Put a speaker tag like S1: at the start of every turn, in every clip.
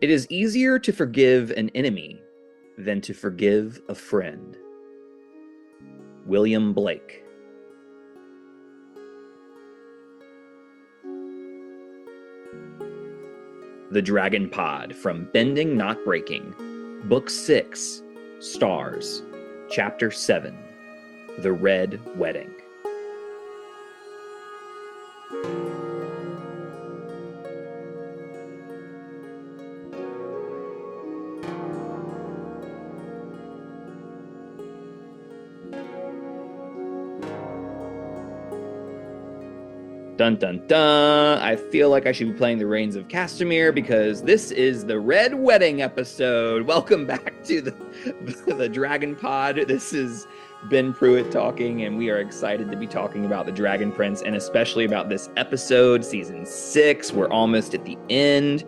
S1: It is easier to forgive an enemy than to forgive a friend. William Blake. The Dragon Pod from Bending Not Breaking. Book 6, Stars, Chapter 7, The Red Wedding. Dun dun dun! I feel like I should be playing the Reigns of Castamere because this is the Red Wedding episode. Welcome back to the Dragon Pod. This is Ben Pruitt talking, and we are excited to be talking about the Dragon Prince and especially about this episode, season 6. We're almost at the end.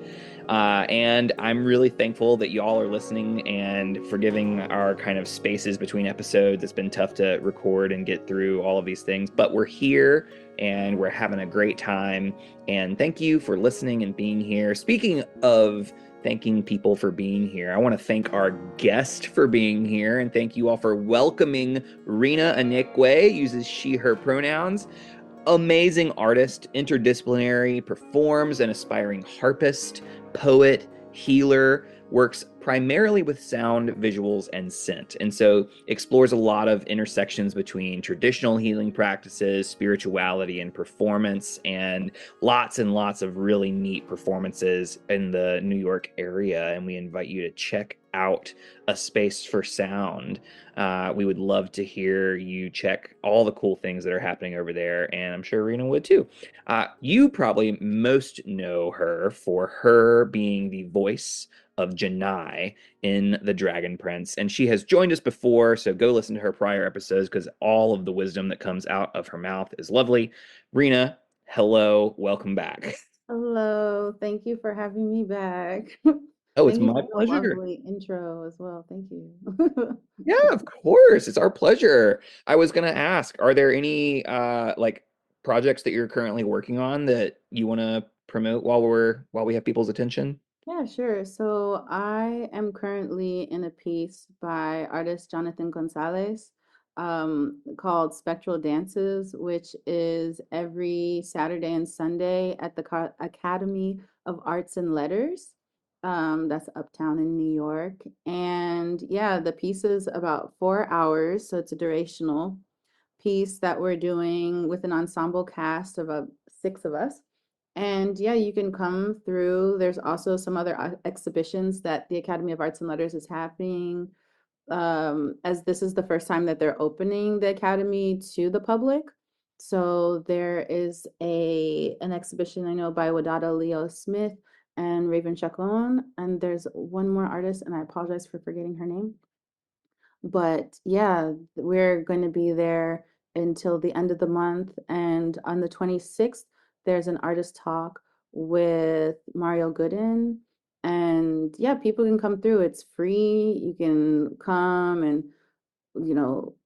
S1: And I'm really thankful that y'all are listening and forgiving our kind of spaces between episodes. It's been tough to record and get through all of these things, but we're here and we're having a great time. And thank you for listening and being here. Speaking of thanking people for being here, I want to thank our guest for being here, and thank you all for welcoming Rena Anakwe, uses she, her pronouns. Amazing artist, interdisciplinary, performs, an aspiring harpist, poet, healer, works primarily with sound, visuals, and scent. And so explores a lot of intersections between traditional healing practices, spirituality, and performance, and lots of really neat performances in the New York area. And we invite you to check out A Space for Sound. We would love to hear you check all the cool things that are happening over there, and I'm sure Rena would too. You probably most know her for her being the voice of Janai in The Dragon Prince, and she has joined us before, so go listen to her prior episodes because all of the wisdom that comes out of her mouth is lovely. Rena, hello, welcome back.
S2: Hello, thank you for having me back.
S1: Oh, it's
S2: Thank you
S1: my
S2: for the
S1: pleasure.
S2: lovely intro as well. Thank you.
S1: Yeah, of course. It's our pleasure. I was gonna ask, are there any like projects that you're currently working on that you want to promote while we have people's attention?
S2: Yeah, sure. So I am currently in a piece by artist Jonathan Gonzalez called Spectral Dances, which is every Saturday and Sunday at the Academy of Arts and Letters. That's uptown in New York. And yeah, the piece is about 4 hours, so it's a durational piece that we're doing with an ensemble cast of 6 of us. And yeah, you can come through. There's also some other exhibitions that the Academy of Arts and Letters is having, as this is the first time that they're opening the Academy to the public. So there is an exhibition I know by Wadada Leo Smith and Raven Chacon, and there's one more artist, and I apologize for forgetting her name. But yeah, we're going to be there until the end of the month. And on the 26th, there's an artist talk with Mario Gooden. And yeah, people can come through. It's free. You can come and,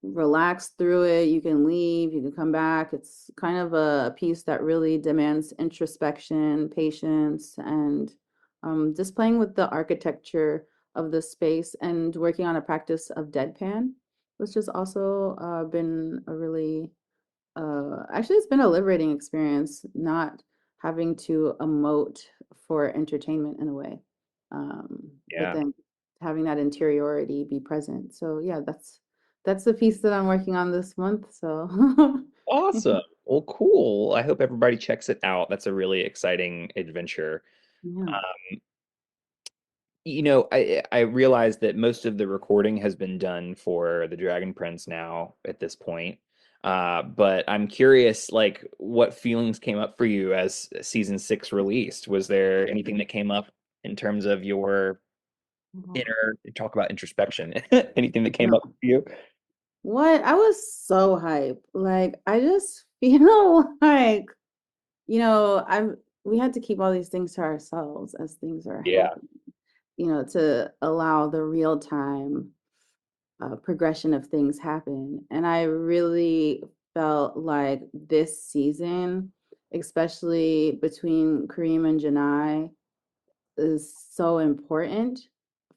S2: relax through it. You can leave, you can come back. It's kind of a piece that really demands introspection, patience, and just playing with the architecture of the space and working on a practice of deadpan, which has also been a really, actually, it's been a liberating experience not having to emote for entertainment in a way, but
S1: Yeah.
S2: then having that interiority be present. So yeah, that's the piece that I'm working on this month. So
S1: Awesome. Well, cool. I hope everybody checks it out. That's a really exciting adventure.
S2: yeah.
S1: I realize that most of the recording has been done for the Dragon Prince now at this point. But I'm curious, like, what feelings came up for you as season 6 released? Was there anything that came up in terms of your
S2: Mhm.
S1: inner talk about introspection? Anything that came
S2: No.
S1: up for you?
S2: What? I was so hyped. Like, I just feel like, I'm we had to keep all these things to ourselves as things are
S1: Yeah.
S2: happening, to allow the real time progression of things happen. And I really felt like this season, especially between Kareem and Janai, is so important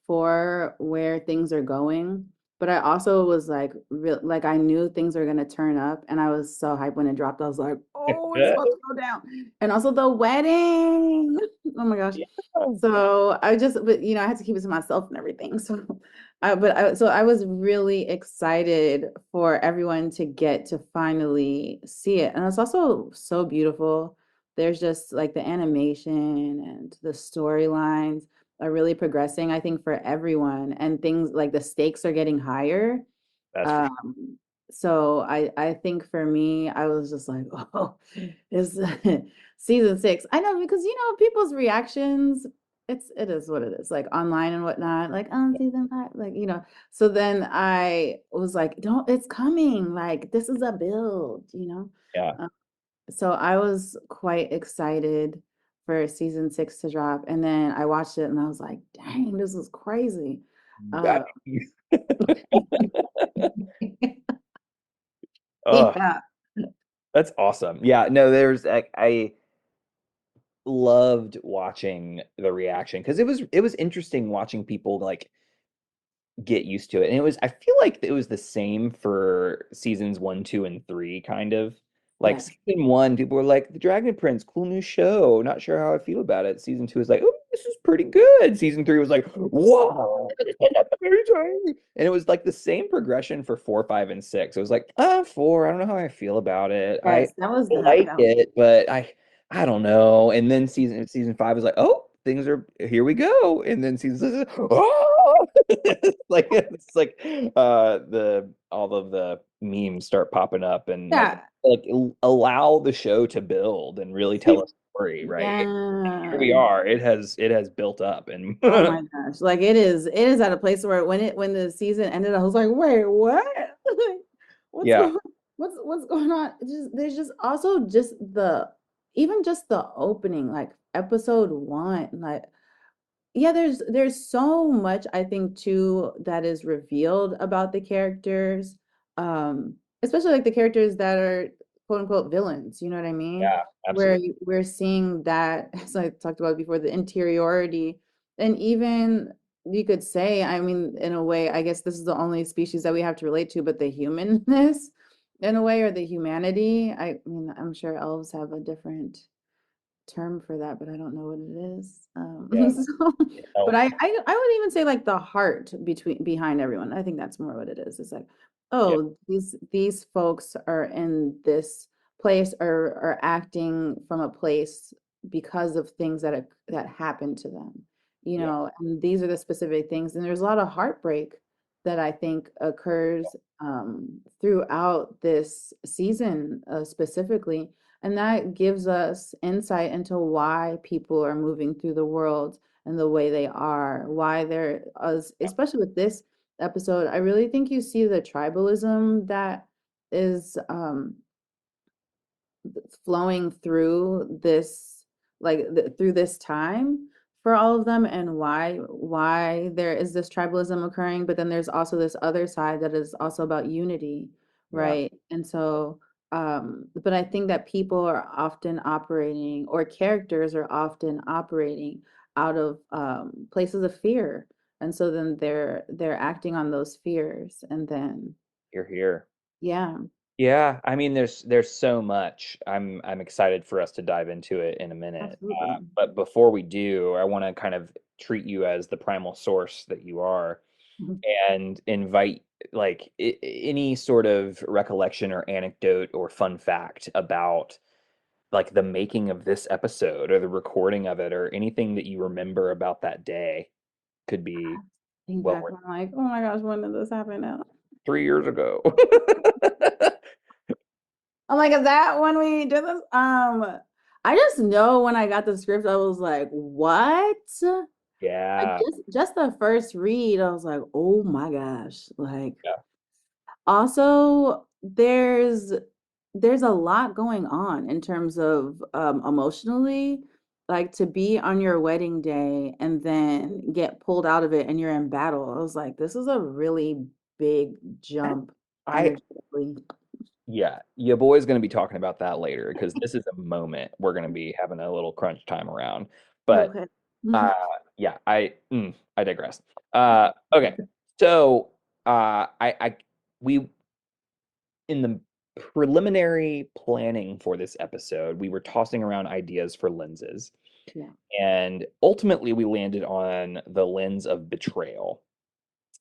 S2: for where things are going. But I also was like, like I knew things were gonna turn up, and I was so hyped when it dropped. I was like, oh, it's about to go down. And also the wedding. Oh my gosh.
S1: Yeah.
S2: So I just, but I had to keep it to myself and everything. So I was really excited for everyone to get to finally see it. And it's also so beautiful. There's just like the animation and the storylines are really progressing, I think, for everyone. And things like the stakes are getting higher.
S1: That's for sure.
S2: Um, so I think for me, I was just like, oh, it's season 6. I know because people's reactions, it is what it is, like online and whatnot, like season 5, like So then I was like, don't, it's coming, like this is a build.
S1: Yeah.
S2: Uh, so I was quite excited for season 6 to drop, and then I watched it and I was like, dang, this is crazy.
S1: I
S2: Uh,
S1: mean, oh,
S2: yeah.
S1: that's awesome. Yeah, no, there's I loved watching the reaction because it was interesting watching people like get used to it. And I feel like it was the same for seasons 1, 2, and 3, kind of. Like
S2: Yes.
S1: season 1, people were like, The Dragon Prince, cool new show. Not sure how I feel about it. Season 2 is like, oh, this is pretty good. Season 3 was like, whoa, this is amazing. And it was like the same progression for 4, 5, and 6. It was like, 4, I don't know how I feel about it. I
S2: Yes, that was
S1: like it, but I don't know. And then season 5 is like, oh, things are here we go. And then season 6 is, oh, it's like the all of the memes start popping up and
S2: yeah.
S1: like allow the show to build and really tell a story, right? Here
S2: Yeah.
S1: we are. It has built up and
S2: Oh my gosh. Like it is at a place where when the season ended, I was like, wait, what? Like, what's
S1: yeah,
S2: going what's going on? There's just also just even just the opening, like episode 1, like yeah, there's so much I think too that is revealed about the characters, especially like the characters that are quote unquote villains. You know what I mean?
S1: yeah,
S2: Where
S1: absolutely.
S2: we're seeing that, as I talked about before, the interiority, and even you could say, I mean, in a way, I guess this is the only species that we have to relate to, but the humanness, in a way, or the humanity. I mean, I'm sure elves have a different term for that, but I don't know what it is.
S1: Yeah.
S2: But
S1: Elf.
S2: I would even say like the heart behind everyone. I think that's more what it is. It's like,
S1: Yeah.
S2: oh, these folks are in this place or are acting from a place because of things that happened to them,
S1: Yeah.
S2: and these are the specific things. And there's a lot of heartbreak that I think occurs throughout this season specifically, and that gives us insight into why people are moving through the world and the way they are, why they're, especially with this episode, I really think you see the tribalism that is flowing through this, like through this time for all of them, and why there is this tribalism occurring. But then there's also this other side that is also about unity,
S1: Yeah.
S2: right? And so but I think that people are often operating, or characters are often operating out of places of fear, and so then they're acting on those fears, and then
S1: You're here.
S2: yeah.
S1: Yeah, I mean, there's so much. I'm excited for us to dive into it in a minute.
S2: Absolutely.
S1: But before we do, I want to kind of treat you as the primal source that you are, and invite like any sort of recollection or anecdote or fun fact about like the making of this episode or the recording of it or anything that you remember about that day. Could be
S2: Think
S1: well
S2: back
S1: worth
S2: and I'm like, oh my gosh, when did this happen now?
S1: 3 years ago.
S2: I'm like, is that when we did this? I just know when I got the script, I was like, what? Like
S1: Yeah,
S2: just the first read, I was like, oh my gosh. Like
S1: yeah,
S2: also there's a lot going on in terms of emotionally, like to be on your wedding day and then get pulled out of it and you're in battle. I was like, this is a really big jump
S1: I
S2: energetically.
S1: yeah, your boy's going to be talking about that later because this is a moment we're going to be having a little crunch time around. But
S2: Okay.
S1: Uh, yeah, I digress. Okay, so we in the preliminary planning for this episode, we were tossing around ideas for lenses,
S2: Yeah.
S1: and ultimately we landed on the lens of betrayal.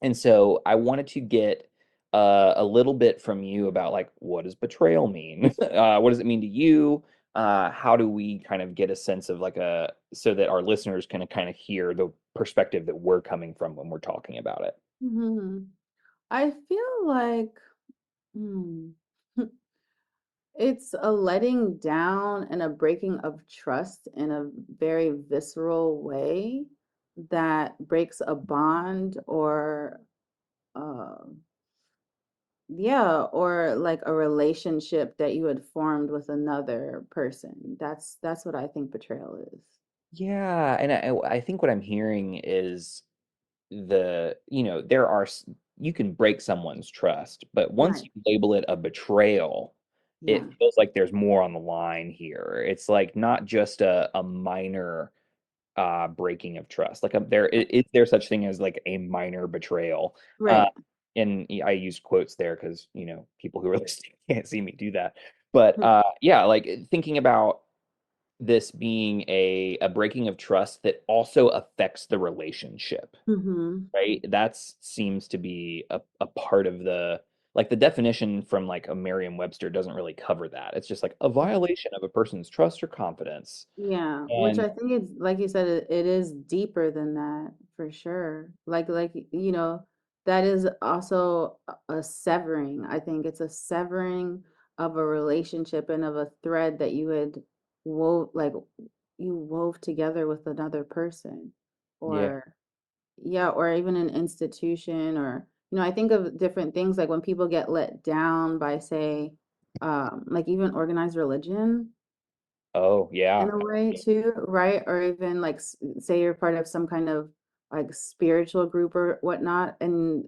S1: And so I wanted to get a little bit from you about like what does betrayal mean? What does it mean to you? How do we kind of get a sense of like a so that our listeners can kind of hear the perspective that we're coming from when we're talking about it?
S2: Hmm. I feel like hmm, it's a letting down and a breaking of trust in a very visceral way that breaks a bond or uh, yeah, or like a relationship that you had formed with another person. That's what I think betrayal is.
S1: Yeah, and I think what I'm hearing is there are you can break someone's trust, but once
S2: Right.
S1: you label it a betrayal, it
S2: Yeah.
S1: feels like there's more on the line here. It's like not just a minor breaking of trust. Like is there such thing as like a minor betrayal? Uh,
S2: Right.
S1: and I use quotes there because people who are listening can't see me do that. But
S2: Mm.
S1: yeah, like thinking about this being a breaking of trust that also affects the relationship,
S2: Mhm.
S1: right? That seems to be a part of the like the definition from like a Merriam-Webster doesn't really cover that. It's just like a violation of a person's trust or confidence.
S2: Yeah, which
S1: And
S2: I think it's like you said, it is deeper than that for sure. That is also a severing. I think it's a severing of a relationship and of a thread that you wove together with another person,
S1: yeah.
S2: or yeah, or even an institution, or I think of different things like when people get let down by, say, like even organized religion
S1: Oh,
S2: in
S1: yeah.
S2: a way too, right? Or even like say you're part of some kind of like spiritual group or whatnot, and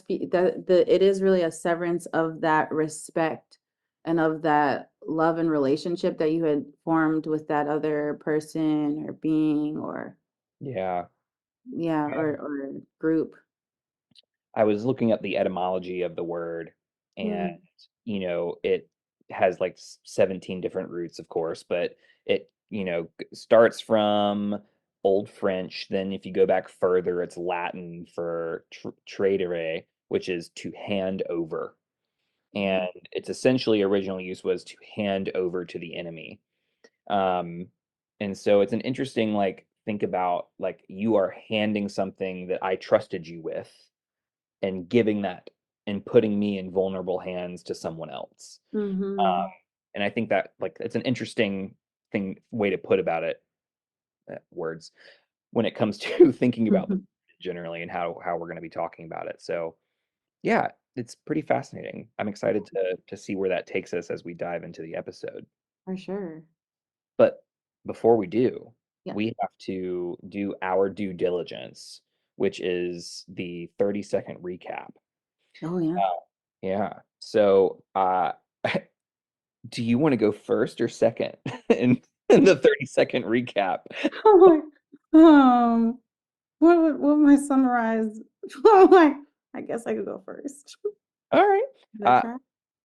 S2: it is really a severance of that respect and of that love and relationship that you had formed with that other person or being or
S1: Yeah.
S2: yeah or group.
S1: I was looking up the etymology of the word, and
S2: Mm,
S1: it has like 17 different roots, of course, but it starts from Old French. Then, if you go back further, it's Latin for tradere, which is to hand over, and
S2: mm,
S1: its essentially original use was to hand over to the enemy. Um, and so it's an interesting like think about like you are handing something that I trusted you with and giving that and putting me in vulnerable hands to someone else.
S2: mhm,
S1: And I think that like it's an interesting way to put about it, words, when it comes to thinking about this
S2: mhm.
S1: generally and how we're going to be talking about it. So yeah, it's pretty fascinating. I'm excited to see where that takes us as we dive into the episode.
S2: For sure.
S1: But before we do,
S2: Yeah.
S1: we have to do our due diligence, which is the 30-second recap.
S2: Oh yeah.
S1: Yeah. So, do you want to go first or second in the 30-second recap?
S2: Oh my. What would my summarize? Oh my. I guess I could go first.
S1: All right.
S2: Is that
S1: Uh,
S2: try?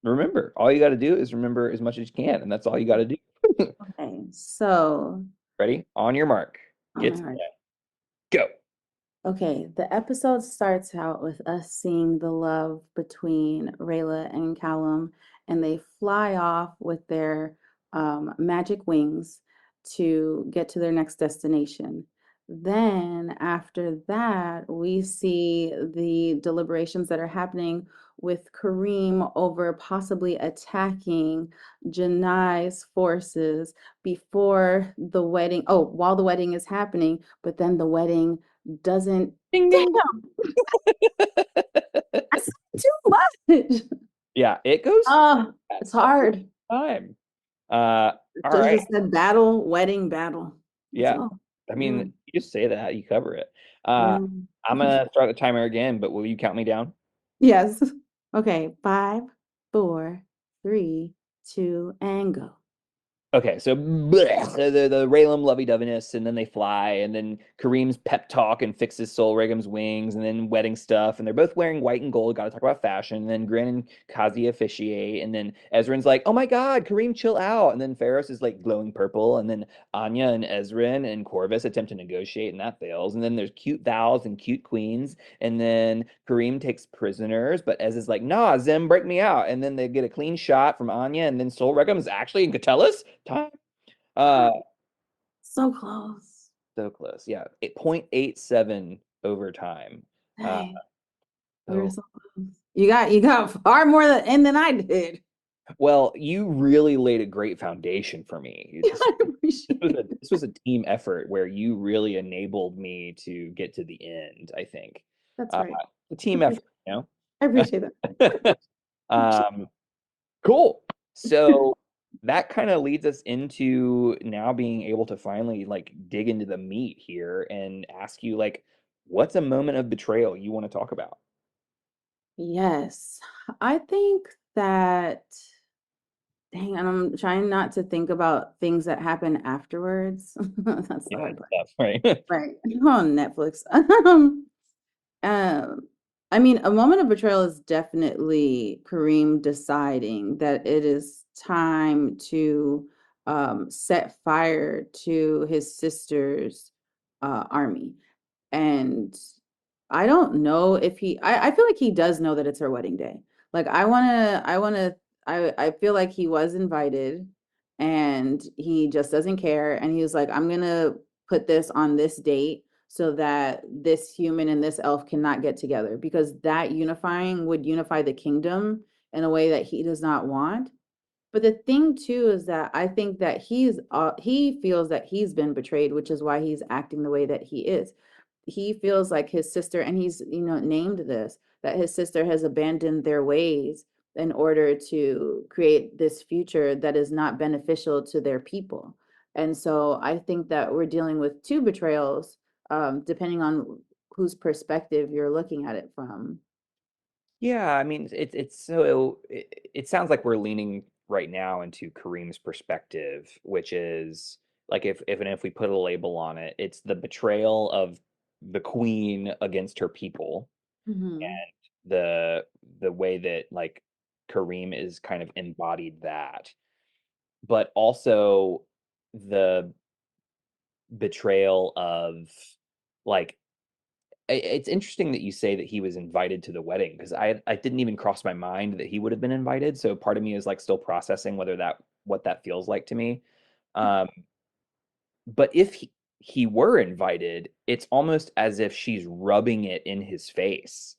S1: remember, all you got to do is remember as much as you can, and that's all you got to do.
S2: Okay. So,
S1: Ready? On your mark.
S2: oh
S1: Get
S2: my
S1: set,
S2: God.
S1: go.
S2: Okay, the episode starts out with us seeing the love between Rayla and Callum, and they fly off with their magic wings to get to their next destination. Then, after that, we see the deliberations that are happening with Kareem over possibly attacking Janai's forces before the wedding. Oh, while the wedding is happening, but then the wedding doesn't.
S1: Ding ding.
S2: Damn, that's too much.
S1: Yeah, it goes
S2: It's
S1: fast every
S2: hard.
S1: time. Uh, all
S2: Should have
S1: right.
S2: just said battle, wedding, battle. That's
S1: Yeah.
S2: all.
S1: I mean,
S2: Yeah,
S1: you just say that, you cover it. Uh,
S2: yeah.
S1: I'm gonna start the timer again, but will you count me down?
S2: Yes. Okay, 5, 4, 3, 2, and go.
S1: Okay, so blech, the Raylan lovey-doveyness, and then they fly, and then Kareem's pep talk and fixes Sol Regum's wings, and then wedding stuff, and they're both wearing white and gold. Got to talk about fashion. And then Grin and Kazi officiate, and then Ezrin's like, "Oh my God, Kareem, chill out." And then Ferris is like glowing purple, and then Anya and Ezrin and Corvus attempt to negotiate, and that fails. And then there's cute vows and cute queens, and then Kareem takes prisoners, but Ez is like, "Nah, Zim, break me out." And then they get a clean shot from Anya, and then Sol Regum is actually in Catullus time. Uh,
S2: So close.
S1: so close. Yeah, 0.87 overtime. Uh,
S2: Dang, we were
S1: oh,
S2: so close. You got far more than I did.
S1: well, you really laid a great foundation for me.
S2: I appreciate it.
S1: This was a team effort where you really enabled me to get to the end, I think.
S2: That's
S1: Uh,
S2: right.
S1: a
S2: I
S1: team effort,
S2: appreciate,
S1: you
S2: I appreciate that.
S1: know? Um, cool. So that kind of leads us into now being able to finally like dig into the meat here and ask you like, what's a moment of betrayal you want to talk about?
S2: Yes. I think that, dang, and I'm trying not to think about things that happen afterwards. That's the
S1: Yeah,
S2: hard
S1: it's
S2: part.
S1: tough, right?
S2: Right. On Netflix. Um, I mean, a moment of betrayal is definitely Kareem deciding that it is time to set fire to his sister's army. And I don't know if I feel like he does know that it's her wedding day. Like I feel like he was invited and he just doesn't care. And he was like, I'm gonna put this on this date so that this human and this elf cannot get together because that unifying would unify the kingdom in a way that he does not want. But the thing too is that I think that he feels that he's been betrayed, which is why he's acting the way that he is. He feels like his sister, and he's named this, that his sister has abandoned their ways in order to create this future that is not beneficial to their people. And so I think that we're dealing with two betrayals, depending on whose perspective you're looking at it from.
S1: Yeah, I mean, it sounds like we're leaning right now into Kareem's perspective, which is like if we put a label on it, it's the betrayal of the queen against her people,
S2: Mm-hmm.
S1: and the way that like Kareem is kind of embodied that, but also the betrayal of like it's interesting that you say that he was invited to the wedding because I didn't even cross my mind that he would have been invited. So part of me is like still processing whether that what that feels like to me. Um, but if he were invited, it's almost as if she's rubbing it in his face,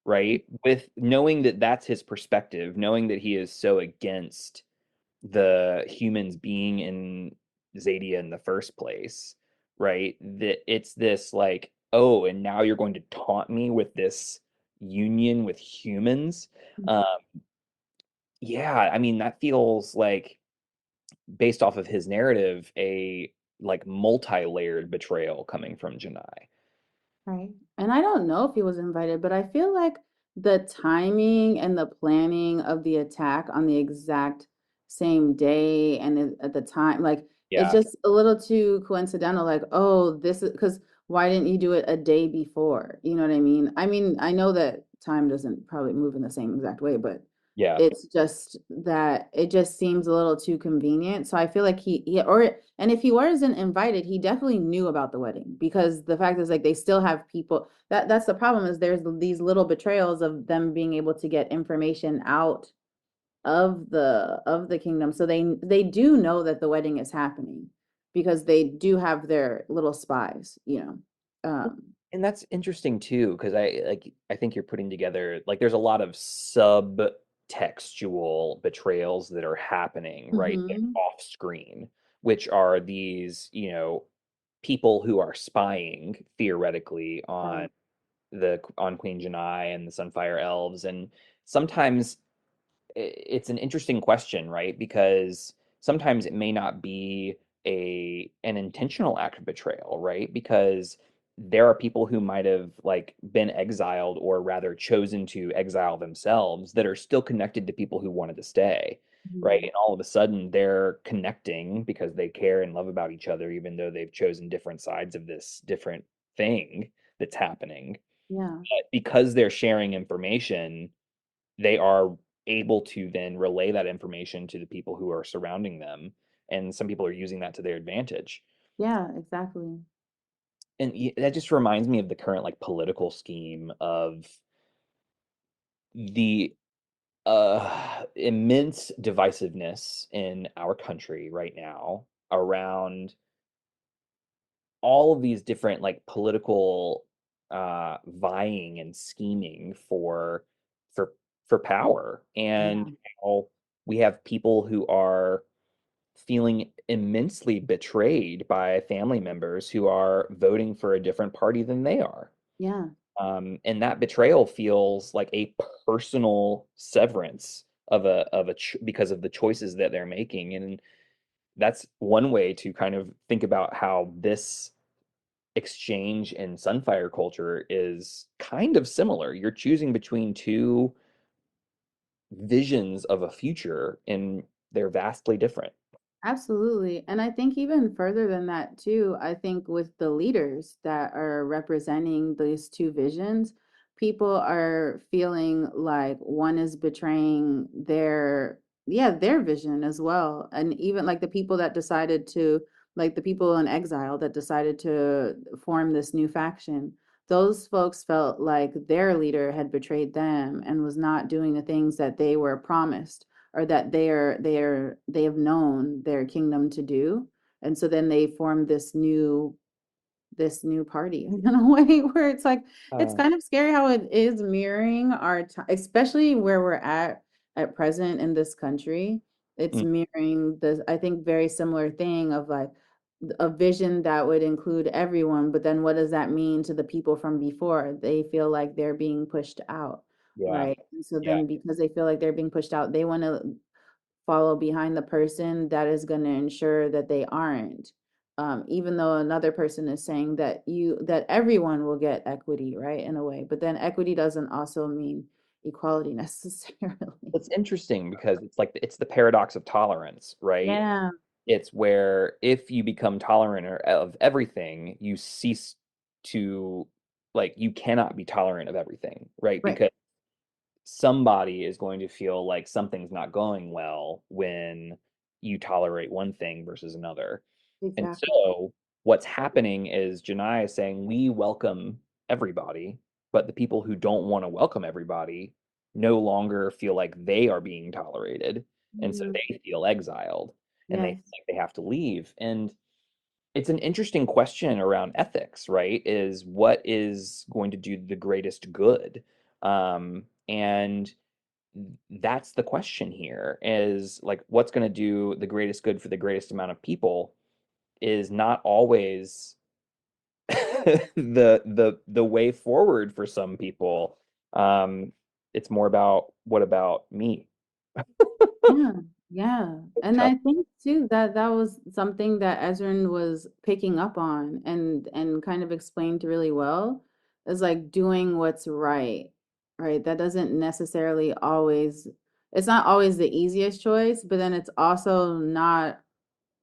S1: right? With knowing that that's his perspective, knowing that he is so against the humans being in Zadia in the first place, right? That it's this like, oh, and now you're going to taunt me with this union with humans. Um, yeah, I mean, that feels like based off of his narrative, a like multi-layered betrayal coming from Janai.
S2: Right. And I don't know if he was invited, but I feel like the timing and the planning of the attack on the exact same day and at the time, like it's
S1: Yeah,
S2: just a little too coincidental. Like, oh, this is because why didn't you do it a day before? You know what I mean? I mean, I know that time doesn't probably move in the same exact way, but
S1: yeah.
S2: it's just that it just seems a little too convenient. So I feel like and if he wasn't invited, he definitely knew about the wedding because the fact is like they still have people that's the problem is there's these little betrayals of them being able to get information out of the kingdom. So they do know that the wedding is happening because they do have their little spies. Um,
S1: And that's interesting too, because I think you're putting together like there's a lot of subtextual betrayals that are happening, right? That
S2: mhm,
S1: are off screen, which are these, people who are spying theoretically
S2: right.
S1: on Queen Janai and the Sunfire Elves. And sometimes it's an interesting question, right? Because sometimes it may not be a an intentional act of betrayal, right? Because there are people who might have like been exiled or rather chosen to exile themselves that are still connected to people who wanted to stay, right?
S2: Mhm.
S1: And all of a sudden they're connecting because they care and love about each other, even though they've chosen different sides of this different thing that's happening.
S2: Yeah.
S1: But because they're sharing information, they are able to then relay that information to the people who are surrounding them. And some people are using that to their advantage.
S2: Yeah, exactly.
S1: And that just reminds me of the current like political scheme of the immense divisiveness in our country right now around all of these different like political vying and scheming for for power, and
S2: Yeah.
S1: how we have people who are feeling immensely betrayed by family members who are voting for a different party than they are.
S2: Yeah.
S1: And that betrayal feels like a personal severance because of the choices that they're making. And that's one way to kind of think about how this exchange in Sunfire culture is kind of similar. You're choosing between two visions of a future, and they're vastly different.
S2: Absolutely. And I think even further than that too, I think with the leaders that are representing these two visions, people are feeling like one is betraying their, yeah, their vision as well. And even like the people that decided to, like the people in exile that decided to form this new faction, those folks felt like their leader had betrayed them and was not doing the things that they were promised or that they have known their kingdom to do. And so then they form this new party in a way where it's like it's
S1: Uh,
S2: kind of scary how it is mirroring our time, especially where we're at present in this country. It's
S1: mm,
S2: mirroring this, I think, very similar thing of like a vision that would include everyone, but then what does that mean to the people from before? They feel like they're being pushed out,
S1: yeah,
S2: right? And so
S1: yeah.
S2: then because they feel like they're being pushed out, they want to follow behind the person that is going to ensure that they aren't. Even though another person is saying that everyone will get equity, right, in a way, but then equity doesn't also mean equality necessarily.
S1: It's interesting because it's like it's the paradox of tolerance, right?
S2: Yeah,
S1: It's where if you become tolerant of everything, you cease to like you cannot be tolerant of everything, right?
S2: right,
S1: Because somebody is going to feel like something's not going well when you tolerate one thing versus another. And
S2: exactly.
S1: so what's happening is Janai is saying we welcome everybody, but the people who don't want to welcome everybody no longer feel like they are being tolerated. And so
S2: Mhm.
S1: they feel exiled and they feel
S2: Yes.
S1: like they have to leave. And it's an interesting question around ethics, right? Is what is going to do the greatest good? And that's the question here is like what's going to do the greatest good for the greatest amount of people is not always the way forward for some people. Um, it's more about what about me?
S2: Yeah, yeah.
S1: It's
S2: And
S1: tough.
S2: I think too that that was something that Ezrin was picking up on and kind of explained really well, is like doing what's right, right? That doesn't necessarily always, it's not always the easiest choice, but then it's also not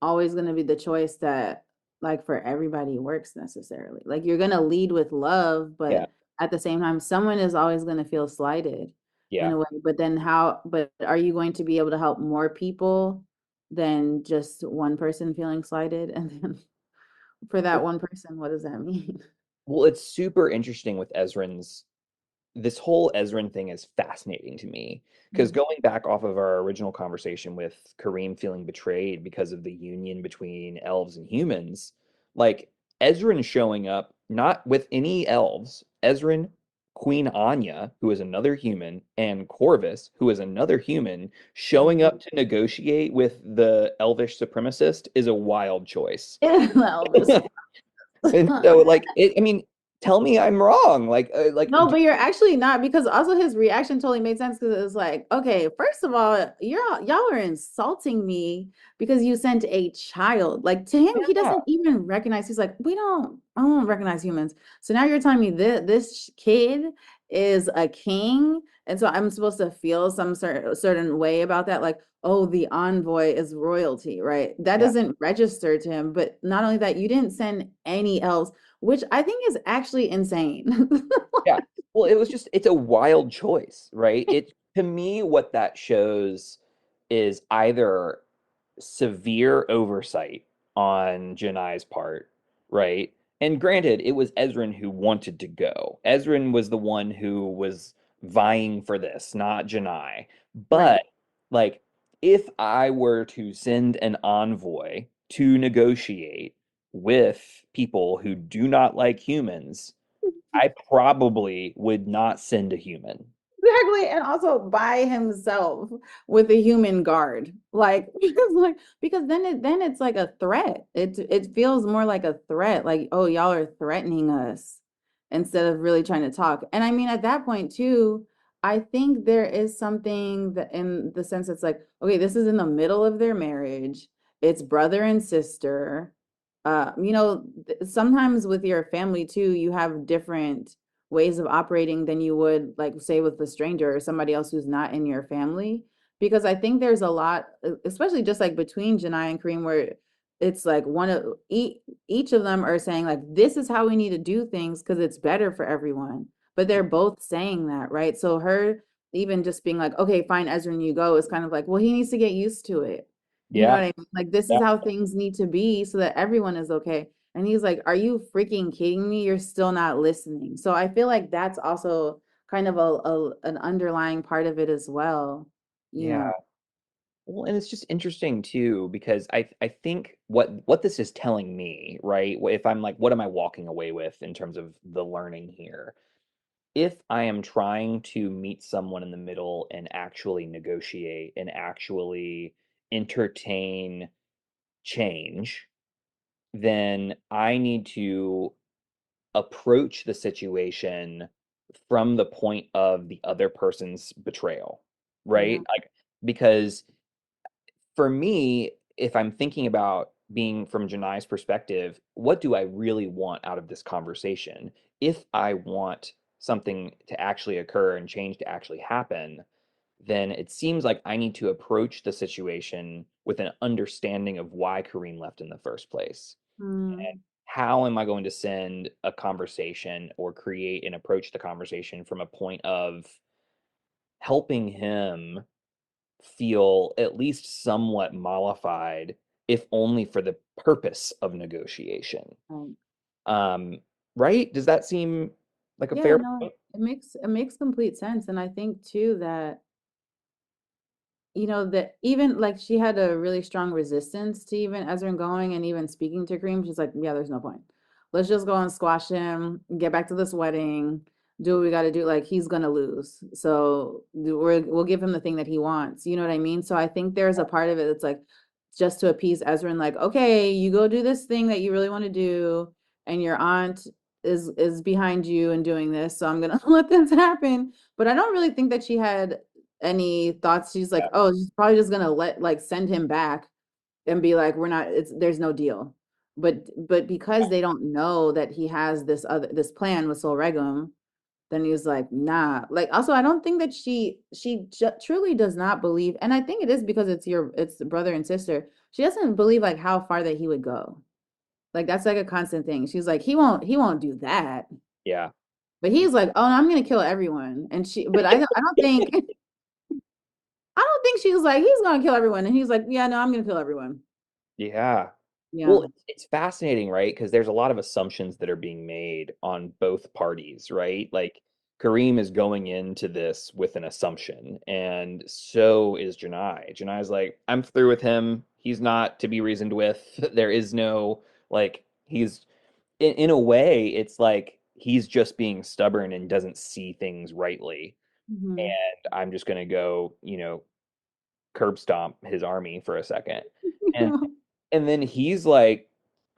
S2: always going to be the choice that like for everybody works necessarily. Like you're going to lead with love,
S1: Yeah,
S2: but at the same time someone is always going to feel slighted in
S1: yeah.
S2: a way. But then how, but are you going to be able to help more people than just one person feeling slighted? And then for that one person, what does that mean?
S1: Well, it's super interesting with Ezrin's this whole Ezrin thing is fascinating to me because
S2: Mhm.
S1: going back off of our original conversation with Kareem feeling betrayed because of the union between elves and humans, like Ezrin showing up not with any elves, Ezrin, Queen Anya, who is another human, and Corvus, who is another human, showing up to negotiate with the elvish supremacist is a wild choice.
S2: Elvis.
S1: And so, like, I mean, tell me I'm wrong.
S2: No, but you're actually not, because also his reaction totally made sense because it was like, okay, first of all, y'all are insulting me because you sent a child. Like to him, he
S1: yeah,
S2: doesn't even recognize. He's like, I don't recognize humans. So now you're telling me this kid is a king, and so I'm supposed to feel some certain way about that, like, oh, the envoy is royalty, right? That
S1: yeah,
S2: doesn't register to him. But not only that, you didn't send any else, which I think is actually insane.
S1: yeah. Well, it's a wild choice, right? It to me, what that shows is either severe oversight on Janai's part, right? And granted, it was Ezrin who wanted to go. Ezrin was the one who was vying for this, not Janai.
S2: Right.
S1: But like, if I were to send an envoy to negotiate with people who do not like humans, I probably would not send a human.
S2: Exactly. And also by himself with a human guard. Like, because then it's like a threat. It feels more like a threat, like, oh, y'all are threatening us instead of really trying to talk. And I mean, at that point too, I think there is something that in the sense it's like, okay, this is in the middle of their marriage. It's brother and sister. Sometimes with your family too, you have different ways of operating than you would, like, say with a stranger or somebody else who's not in your family. Because I think there's a lot, especially just like between Janai and Kareem, where it's like one of each of them are saying like, this is how we need to do things because it's better for everyone. But they're both saying that, right? So her even just being like, okay, fine, Ezra, you go, is kind of like, well, he needs to get used to it. You know
S1: Yeah,
S2: what I mean? Like, this is
S1: yeah,
S2: how things need to be so that everyone is okay. And he's like, are you freaking kidding me? You're still not listening. So I feel like that's also kind of an underlying part of it as well. You
S1: yeah.
S2: know.
S1: Well, and it's just interesting too because I think what this is telling me, right? If I'm like, what am I walking away with in terms of the learning here? If I am trying to meet someone in the middle and actually negotiate and actually entertain change, then I need to approach the situation from the point of the other person's betrayal,
S2: Yeah.
S1: right? Like, because for me, if I'm thinking about being from Janai's perspective, what do I really want out of this conversation? If I want something to actually occur and change to actually happen, then it seems like I need to approach the situation with an understanding of why Kareem left in the first place.
S2: Mm,
S1: And how am I going to send a conversation or create and approach the conversation from a point of helping him feel at least somewhat mollified, if only for the purpose of negotiation.
S2: right.
S1: Um, right? Does that seem like a
S2: Yeah,
S1: fair
S2: no,
S1: point?
S2: it makes complete sense. And I think too that that even like she had a really strong resistance to even Ezra going and even speaking to Kareem. She's like, yeah, there's no point. Let's just go and squash him, get back to this wedding, do what we got to do. Like he's gonna lose, so we'll give him the thing that he wants. You know what I mean? So I think there's a part of it that's like just to appease Ezra and like, okay, you go do this thing that you really want to do, and your aunt is behind you and doing this, so I'm gonna let this happen. But I don't really think that she had any thoughts. She's like, oh, she's probably just gonna send him back and be like, we're not, there's no deal. But because they don't know that he has this plan with Sol Regum, then he was like, nah. Like also, I don't think that truly does not believe, and I think it is because it's the brother and sister. She doesn't believe like how far that he would go. Like that's like a constant thing. She's like, he won't do that.
S1: Yeah.
S2: But he's like, oh, no, I'm gonna kill everyone. But I don't think I don't think she was like, he's gonna kill everyone. And he's like, yeah, no, I'm gonna kill everyone.
S1: Yeah.
S2: Yeah.
S1: Well, it's fascinating, right? Because there's a lot of assumptions that are being made on both parties, right? Like Kareem is going into this with an assumption, and so is Janai. Janai's like, I'm through with him. He's not to be reasoned with. There is no like he's in a way, it's like he's just being stubborn and doesn't see things rightly.
S2: Hmm.
S1: And I'm just gonna go, curb stomp his army for a second. And and then he's like,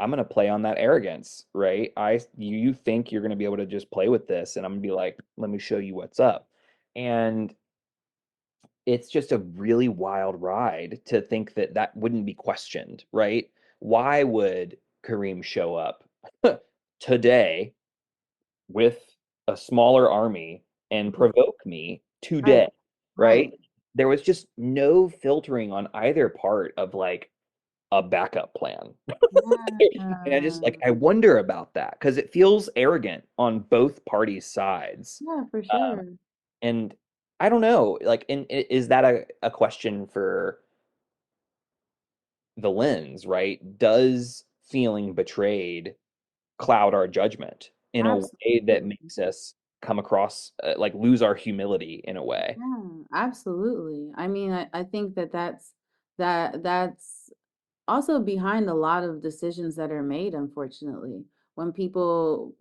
S1: I'm gonna play on that arrogance, right? You think you're gonna be able to just play with this, and I'm gonna be like, let me show you what's up. And it's just a really wild ride to think that that wouldn't be questioned, right? Why would Kareem show up today with a smaller army and
S2: Mhm.
S1: provoke me today,
S2: Right.
S1: right?
S2: Right.
S1: There was just no filtering on either part of like a backup plan. And I just
S2: Yeah.
S1: like I wonder about that because it feels arrogant on both parties' sides.
S2: Yeah, for
S1: Um,
S2: sure.
S1: and I don't know, like, is that a question for the lens, right? Does feeling betrayed cloud our judgment in a way that
S2: Absolutely.
S1: makes us come across like lose our humility in a way?
S2: Yeah, absolutely. I mean, I think that that's also behind a lot of decisions that are made, unfortunately. When people,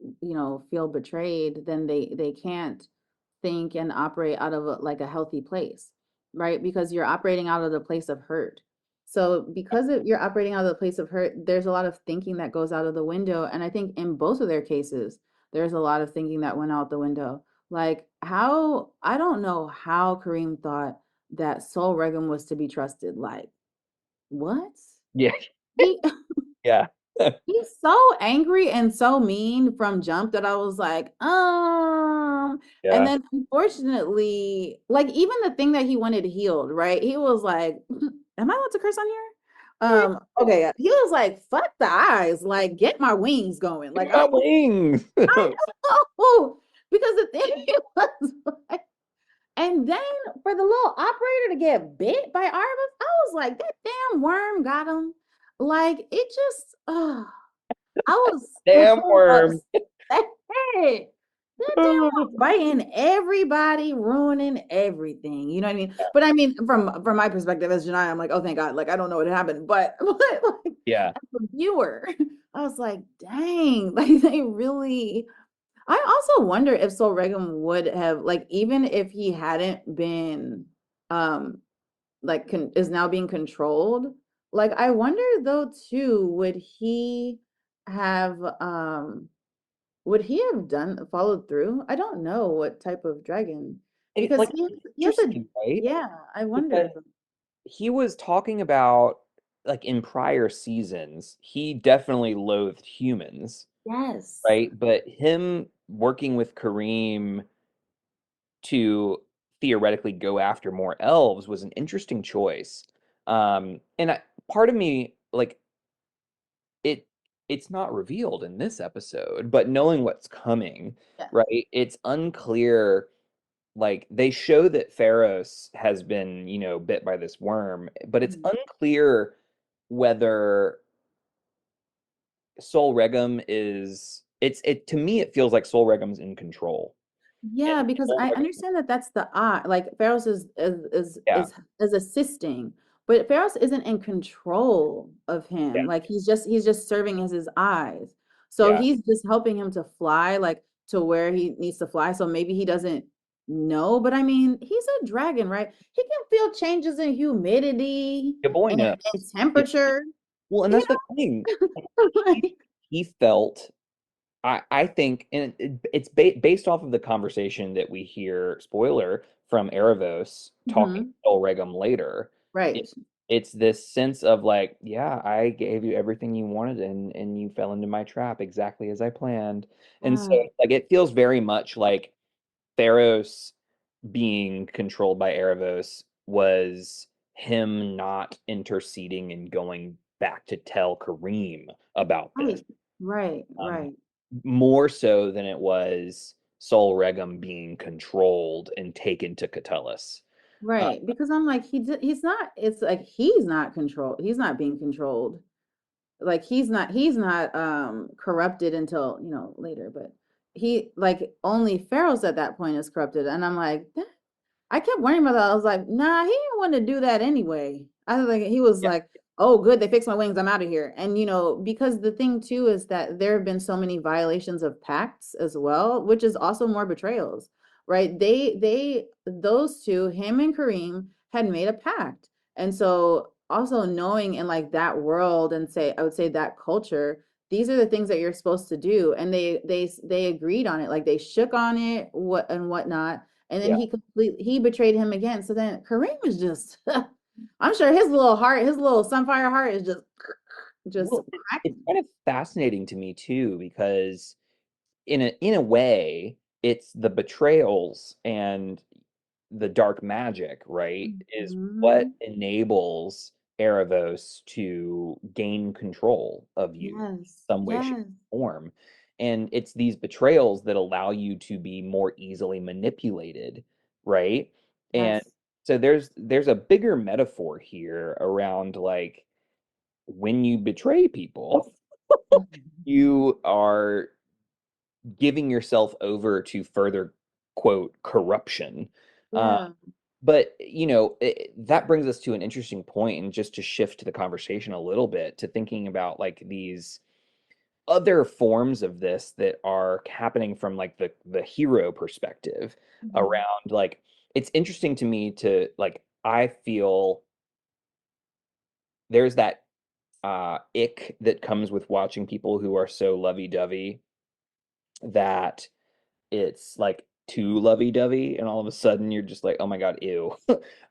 S2: feel betrayed, then they can't think and operate out of like a healthy place, right? Because you're operating out of the place of hurt. So because you're operating out of the place of hurt, there's a lot of thinking that goes out of the window. And I think in both of their cases, there's a lot of thinking that went out the window. Like how I don't know how Kareem thought that Sol Regum was to be trusted. Like what?
S1: Yeah,
S2: He
S1: yeah,
S2: he's so angry and so mean from jump that I was like, and
S1: yeah.
S2: then unfortunately, like even the thing that he wanted healed, right? He was like, am I allowed to curse on here? Okay, yeah. He was like, fuck the eyes, like get my wings going.
S1: Give
S2: Like
S1: me my wings.
S2: I know because the thing was like, and then for the little operator to get bit by Arvis, I was like, that damn worm got him. Like it just, I was
S1: Damn
S2: so
S1: worm.
S2: upset. That damn was biting everybody, ruining everything. You know what I mean? But I mean, from my perspective as Janai, I'm like, oh thank God, like I don't know what happened. But like
S1: Yeah.
S2: as a viewer, I was like, dang, like they really. I also wonder if Sol Regum would have like even if he hadn't been um like is now being controlled. Like I wonder though too, have um would he have done followed through? I don't know what type of dragon because
S1: Like
S2: he has a
S1: interesting, right?
S2: yeah, I
S1: Because
S2: wonder.
S1: he was talking about like in prior seasons, he definitely loathed humans,
S2: Yes.
S1: right? But him working with Kareem to theoretically go after more elves was an interesting choice. Part of me, like it, it's not revealed in this episode, but knowing what's coming,
S2: Yeah.
S1: right? It's unclear. Like they show that Pharos has been, bit by this worm, but it's
S2: Mhm.
S1: unclear whether Sol Regum is. It to me, it feels like Sol Regum's in control, and
S2: Yeah, because
S1: Sol
S2: I
S1: Regum,
S2: understand that that's the eye. Like Pharaoh's
S1: yeah,
S2: is assisting, but Pharaoh's isn't in control of
S1: yeah,
S2: him. Like he's just serving as his eyes. So
S1: yeah.
S2: he's just helping him to fly, like to where he needs to fly. So maybe he doesn't know, but I mean, he's a dragon, right? He can feel changes in humidity
S1: Your boy knows.
S2: and
S1: Yeah.
S2: temperature.
S1: Well, and
S2: You
S1: that's the thing.
S2: know,
S1: He,
S2: like,
S1: he felt. I think, and it's based off of the conversation that we hear, spoiler, from Aaravos talking
S2: mhm,
S1: to Regum later. It,
S2: right.
S1: it's this sense of like, yeah, I gave you everything you wanted, and you fell into my trap exactly as I planned. And so,
S2: Yeah,
S1: like, it feels very much like Theros being controlled by Erebos was him not interceding and going back to tell Kareem about this.
S2: right, right,
S1: Um,
S2: right.
S1: More so than it was Sol Regum being controlled and taken to Catullus. Uh,
S2: Right, because I'm like he's not it's like he's not controlled. He's not being controlled. Like he's not corrupted until, later, but he like only Pharaoh's at that point is corrupted and I'm like I kept wondering about that. I was like, nah, he didn't want to do that anyway. I was like, he was
S1: yeah,
S2: like, oh, good, they fixed my wings. I'm out of here. And because the thing too is that there have been so many violations of pacts as well, which is also more betrayals, right? Those two, him and Kareem, had made a pact, and so also knowing in like that world and I would say that culture, these are the things that you're supposed to do, and they agreed on it, like they shook on it, what and whatnot, and then
S1: Yeah.
S2: he betrayed him again. So then Kareem is just, I'm sure his little heart, his little sunfire heart is just
S1: Well, it's
S2: cracking.
S1: kind of fascinating to me too, because in a way, it's the betrayals and the dark magic, right, is what
S2: Mhm.
S1: enables Aaravos to gain control of you
S2: Yes,
S1: some way, shape,
S2: yes,
S1: or form. And it's these betrayals that allow you to be more easily manipulated, right? And
S2: yes.
S1: so there's a bigger metaphor here around like when you betray people, you are giving yourself over to further quote corruption. Uh,
S2: Yeah.
S1: but that brings us to an interesting point, and just to shift the conversation a little bit to thinking about like these other forms of this that are happening from like the hero perspective
S2: Mhm.
S1: around like it's interesting to me to like I feel there's that ick that comes with watching people who are so lovey-dovey that it's like too lovey-dovey and all of a sudden you're just like, oh my God, ew.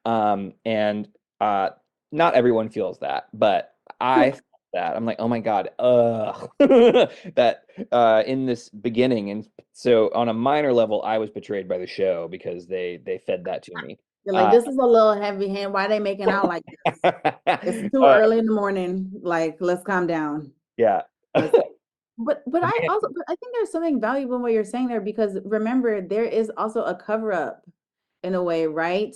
S1: And uh not everyone feels that, but I felt that. I'm like, oh my God, that in this beginning. And so on a minor level, I was betrayed by the show because they fed that to me.
S2: You're like,
S1: Uh,
S2: this is a little heavy hand. Why they making out like this? It's too
S1: uh,
S2: early in the morning. Like, let's calm down.
S1: yeah.
S2: Let's, but I
S1: Man,
S2: also, but I think there's something valuable in what you're saying there, because remember, there is also a cover up in a way, right?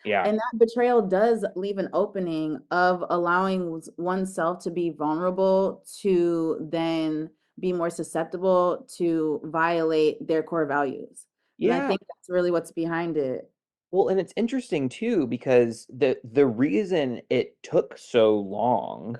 S1: yeah.
S2: And that betrayal does leave an opening of allowing oneself to be vulnerable, to then be more susceptible to violate their core values. And I
S1: Yeah.
S2: think that's really what's behind it.
S1: Well, and it's interesting too because the reason it took so long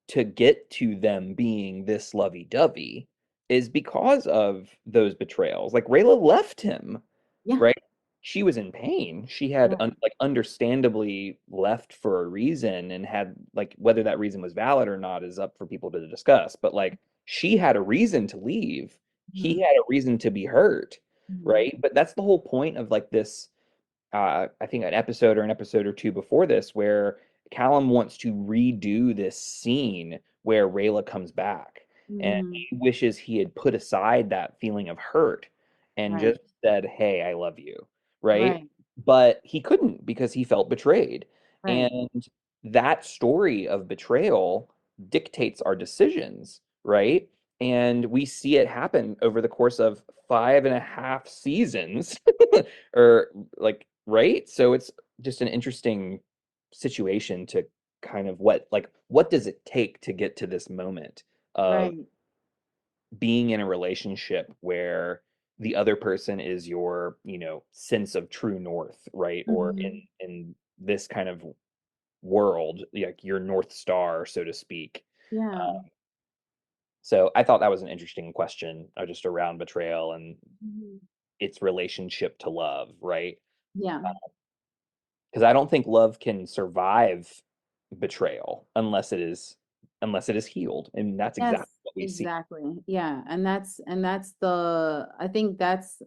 S1: to get to them being this lovey-dovey is because of those betrayals. Like Rayla left him,
S2: Yeah.
S1: right? She was in pain. She had
S2: Right.
S1: like understandably left for a reason, and had like whether that reason was valid or not is up for people to discuss. But like she had a reason to leave. He
S2: Mhm.
S1: had a reason to be hurt,
S2: Mhm.
S1: right? But that's the whole point of like this I think an episode or an episode or two before this, where Callum wants to redo this scene where Rayla comes back, and
S2: Mhm.
S1: he wishes he had put aside that feeling of hurt and
S2: Right.
S1: just said, "Hey, I love you," right?
S2: Right.
S1: But he couldn't because he felt betrayed.
S2: Right.
S1: And that story of betrayal dictates our decisions, right? And we see it happen over the course of 5.5 seasons, or like, right? So it's just an interesting situation to kind of what does it take to get to this moment of
S2: Right.
S1: being in a relationship where the other person is your, sense of true north, right? Or
S2: Mhm.
S1: in this kind of world, like your North Star, so to speak.
S2: Yeah.
S1: So I thought that was an interesting question, just around betrayal and
S2: Mhm.
S1: its relationship to love, right?
S2: Yeah.
S1: Because I don't think love can survive betrayal unless it is healed, and that's
S2: Yes,
S1: exactly what we see.
S2: exactly. Yeah, and that's the I think that's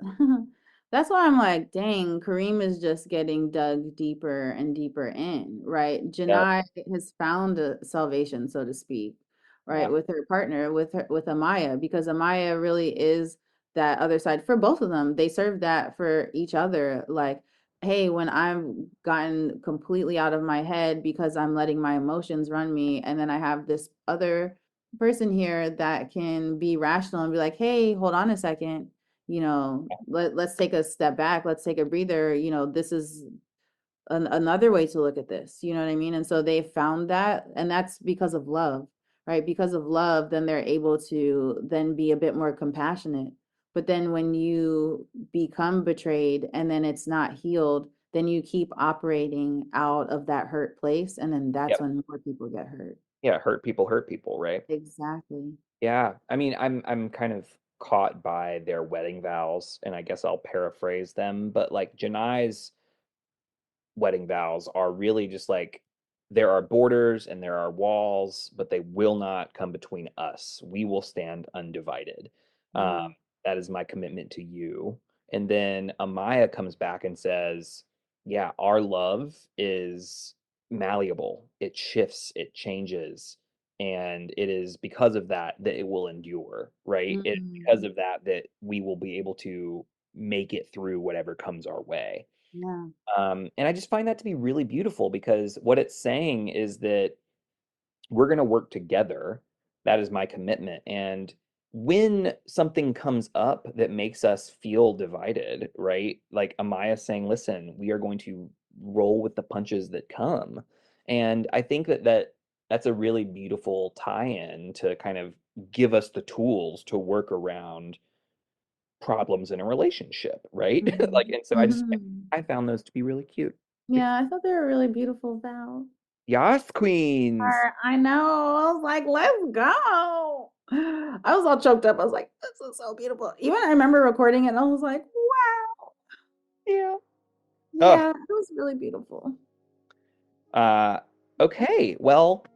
S2: that's why I'm like, dang, Kareem is just getting dug deeper and deeper in, right?
S1: Yeah,
S2: Janai has found a salvation, so to speak,
S1: yeah,
S2: right, with her partner, with Amaya, because Amaya really is that other side for both of them. They serve that for each other, like, hey, when I've gotten completely out of my head because I'm letting my emotions run me, and then I have this other person here that can be rational and be like, hey, hold on a second, let's take a step back, let's take a breather, this is another way to look at this, you know what I mean? And so they found that, and that's because of love, right? Because of love, then they're able to then be a bit more compassionate. But then when you become betrayed and then it's not healed, then you keep operating out of that hurt place, and then that's
S1: yep,
S2: when more people get hurt.
S1: yeah. Hurt people, right?
S2: Exactly.
S1: Yeah. I mean, I'm kind of caught by their wedding vows, and I guess I'll paraphrase them, but like Janai's wedding vows are really just like there are borders and there are walls, but they will not come between us. We will stand undivided. Um,
S2: Yeah.
S1: that is my commitment to you. And then Amaya comes back and says, yeah, our love is malleable. It shifts, it changes. And it is because of that that it will endure, right? It's because
S2: Mm.
S1: of that that we will be able to make it through whatever comes our way.
S2: Yeah.
S1: And I just find that to be really beautiful because what it's saying is that we're going to work together. That is my commitment. And when something comes up that makes us feel divided, right? Like Amaya saying, listen, we are going to roll with the punches that come. And I think that's a really beautiful tie-in to kind of give us the tools to work around problems in a relationship, right? Like,
S2: Mhm.
S1: and so
S2: Mhm.
S1: I found those to be really cute.
S2: Yeah, I thought they were really beautiful, Val.
S1: Yas, queens.
S2: I know. I was like, let's go. I was all choked up. I was like, this is so beautiful. Even I remember recording it and I was like, wow.
S1: Yeah. Oh,
S2: Yeah, it was really beautiful.
S1: uh, okay. Well,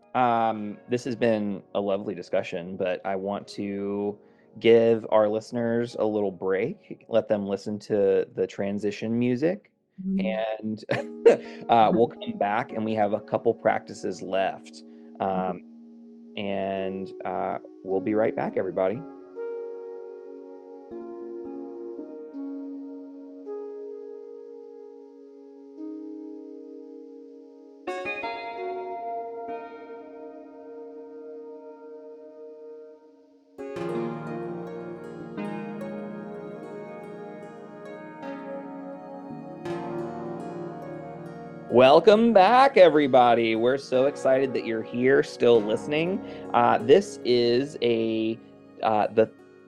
S1: this has been a lovely discussion, but I want to give our listeners a little break, let them listen to the transition music,
S2: Mhm.
S1: and we'll come back and we have a couple practices left. Um, and we'll be right back, everybody. Welcome back, everybody. We're so excited that you're here, still listening. This is